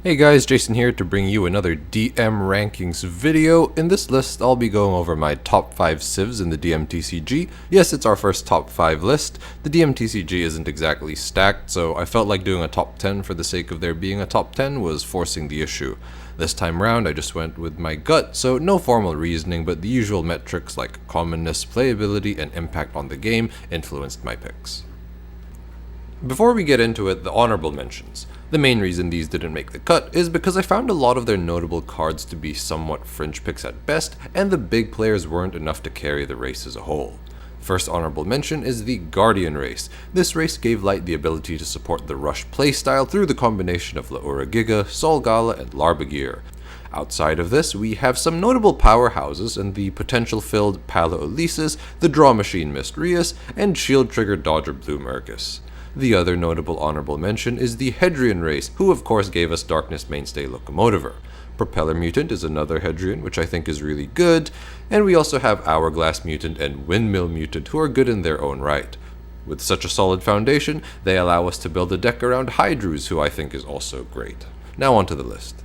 Hey guys, Jason here to bring you another DM rankings video. In this list, I'll be going over my top 5 civs in the DM TCG. Yes, it's our first top 5 list. The DM TCG isn't exactly stacked, so I felt like doing a top 10 for the sake of there being a top 10 was forcing the issue. This time round, I just went with my gut, so no formal reasoning, but the usual metrics like commonness, playability, and impact on the game influenced my picks. Before we get into it, the honorable mentions. The main reason these didn't make the cut is because I found a lot of their notable cards to be somewhat fringe picks at best, and the big players weren't enough to carry the race as a whole. First honorable mention is the Guardian race. This race gave Light the ability to support the Rush playstyle through the combination of Laura Giga, Sol Gala, and Larbagear. Outside of this, we have some notable powerhouses in the potential-filled Palo Elisis, the Draw Machine Mystrius, and Shield Trigger Dodger Blue Mercus. The other notable honorable mention is the Hedrian race, who of course gave us Darkness mainstay Locomotiver. Propeller Mutant is another Hedrian, which I think is really good, and we also have Hourglass Mutant and Windmill Mutant, who are good in their own right. With such a solid foundation, they allow us to build a deck around Hydrus, who I think is also great. Now onto the list.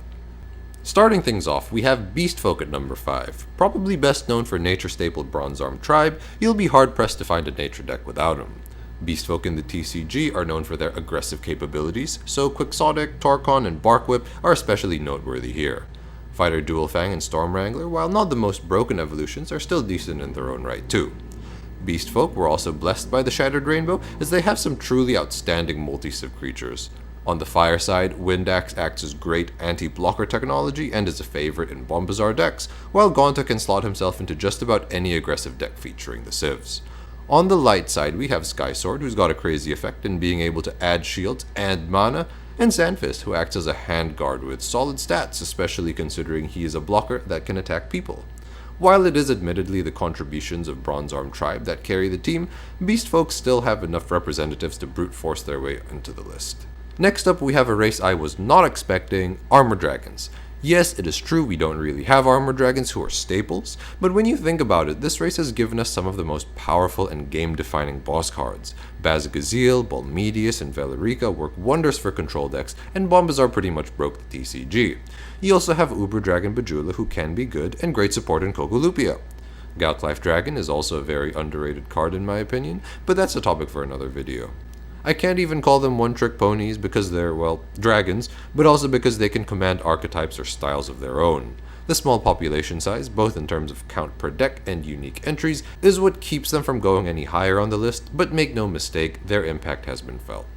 Starting things off, we have Beastfolk at number 5. Probably best known for nature-stapled Bronze Arm Tribe, you'll be hard-pressed to find a nature deck without him. Beastfolk in the TCG are known for their aggressive capabilities, so Quixotic, Torcon, and Barkwhip are especially noteworthy here. Fighter Dualfang and Storm Wrangler, while not the most broken evolutions, are still decent in their own right too. Beastfolk were also blessed by the Shattered Rainbow, as they have some truly outstanding multi-civ creatures. On the fire side, Windaxe acts as great anti-blocker technology and is a favorite in Bombazar decks, while Gaunta can slot himself into just about any aggressive deck featuring the civs. On the light side, we have Skysword, who's got a crazy effect in being able to add shields and mana, and Sandfist, who acts as a hand guard with solid stats, especially considering he is a blocker that can attack people. While it is admittedly the contributions of Bronze Arm Tribe that carry the team, Beastfolk still have enough representatives to brute force their way into the list. Next up, we have a race I was not expecting, Armor Dragons. Yes, it is true we don't really have armor dragons who are staples, but when you think about it, this race has given us some of the most powerful and game-defining boss cards. Bazagazil, Balmedius, and Valerica work wonders for control decks, and Bombazar pretty much broke the TCG. You also have Uber Dragon Bajula, who can be good, and great support in Kokolupia. Galklife Dragon is also a very underrated card in my opinion, but that's a topic for another video. I can't even call them one-trick ponies because they're, well, dragons, but also because they can command archetypes or styles of their own. The small population size, both in terms of count per deck and unique entries, is what keeps them from going any higher on the list, but make no mistake, their impact has been felt.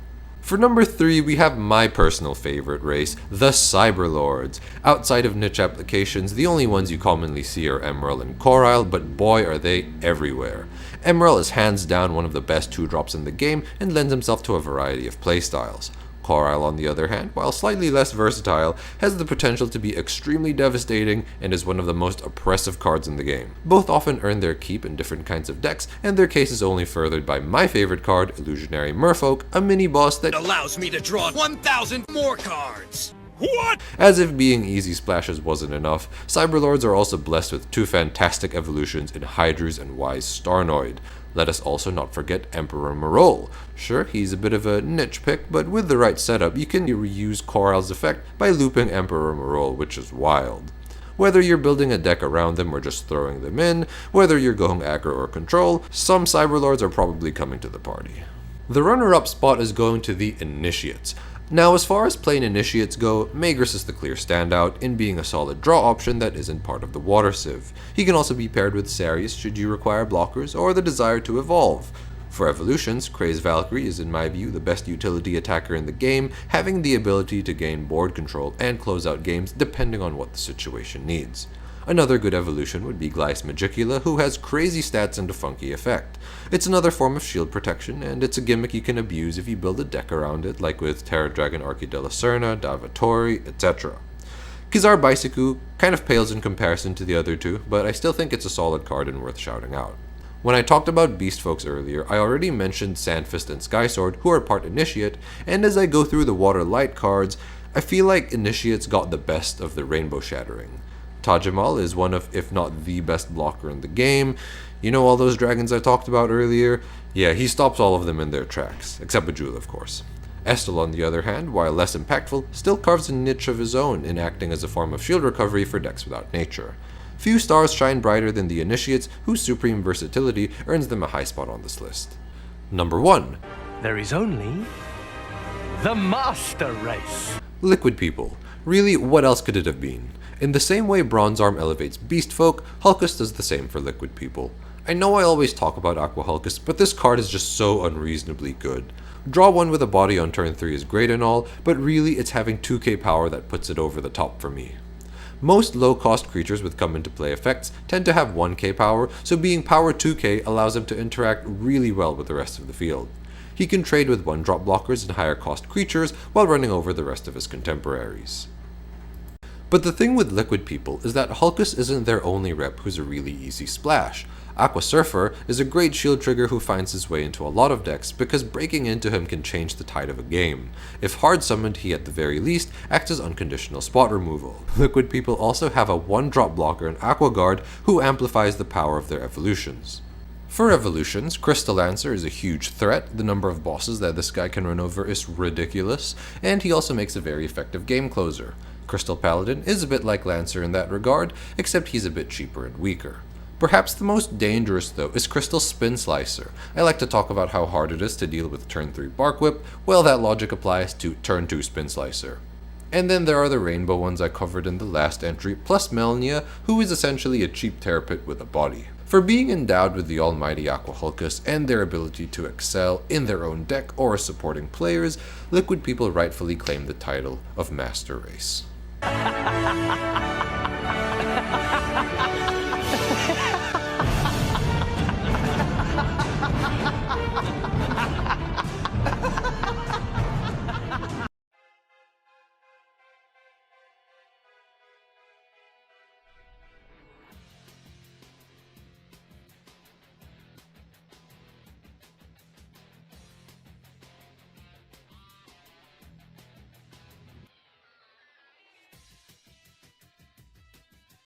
For number 3, we have my personal favorite race, the Cyberlords. Outside of niche applications, the only ones you commonly see are Emerald and Corile, but boy are they everywhere. Emerald is hands down one of the best 2-drops in the game and lends himself to a variety of playstyles. Corile, on the other hand, while slightly less versatile, has the potential to be extremely devastating and is one of the most oppressive cards in the game. Both often earn their keep in different kinds of decks, and their case is only furthered by my favorite card, Illusionary Merfolk, a mini-boss that allows me to draw 1,000 more cards! What? As if being easy splashes wasn't enough, Cyberlords are also blessed with 2 fantastic evolutions in Hydrus and Wise Starnoid. Let us also not forget Emperor Marol. Sure, he's a bit of a niche pick, but with the right setup, you can reuse Corile's effect by looping Emperor Marol, which is wild. Whether you're building a deck around them or just throwing them in, whether you're going aggro or control, some Cyberlords are probably coming to the party. The runner-up spot is going to the Initiates. Now, as far as plain Initiates go, Magrus is the clear standout in being a solid draw option that isn't part of the Water Civ. He can also be paired with Sarius should you require blockers or the desire to evolve. For evolutions, Craze Valkyrie is in my view the best utility attacker in the game, having the ability to gain board control and close out games depending on what the situation needs. Another good evolution would be Glyce Magicula, who has crazy stats and a funky effect. It's another form of shield protection, and it's a gimmick you can abuse if you build a deck around it, like with Terra Dragon Archidela Serna, Davatori, etc. Kizar Baisiku kind of pales in comparison to the other two, but I still think it's a solid card and worth shouting out. When I talked about Beastfolks earlier, I already mentioned Sandfist and Skysword, who are part Initiate, and as I go through the Water Light cards, I feel like Initiates got the best of the Rainbow Shattering. Tajamal is one of, if not the best blocker in the game. You know all those dragons I talked about earlier? Yeah, he stops all of them in their tracks, except Bajula, of course. Estel, on the other hand, while less impactful, still carves a niche of his own in acting as a form of shield recovery for decks without nature. Few stars shine brighter than the Initiates, whose supreme versatility earns them a high spot on this list. Number 1. There is only the Master Race. Liquid People. Really, what else could it have been? In the same way Bronze Arm elevates Beast Folk, Hulkus does the same for Liquid People. I know I always talk about Aqua Hulkus, but this card is just so unreasonably good. Draw 1 with a body on turn 3 is great and all, but really it's having 2k power that puts it over the top for me. Most low-cost creatures with come into play effects tend to have 1k power, so being power 2k allows him to interact really well with the rest of the field. He can trade with 1-drop blockers and higher cost creatures while running over the rest of his contemporaries. But the thing with Liquid People is that Hulkus isn't their only rep who's a really easy splash. Aqua Surfer is a great shield trigger who finds his way into a lot of decks because breaking into him can change the tide of a game. If hard summoned, he at the very least acts as unconditional spot removal. Liquid People also have a 1-drop blocker in Aqua Guard who amplifies the power of their evolutions. For evolutions, Crystal Lancer is a huge threat, the number of bosses that this guy can run over is ridiculous, and he also makes a very effective game closer. Crystal Paladin is a bit like Lancer in that regard, except he's a bit cheaper and weaker. Perhaps the most dangerous though is Crystal Spin Slicer. I like to talk about how hard it is to deal with turn 3 Bark Whip, well that logic applies to turn 2 Spin Slicer. And then there are the rainbow ones I covered in the last entry, plus Melnia, who is essentially a cheap Terror Pit with a body. For being endowed with the almighty Aqua Hulkus and their ability to excel in their own deck or as supporting players, Liquid People rightfully claim the title of Master Race.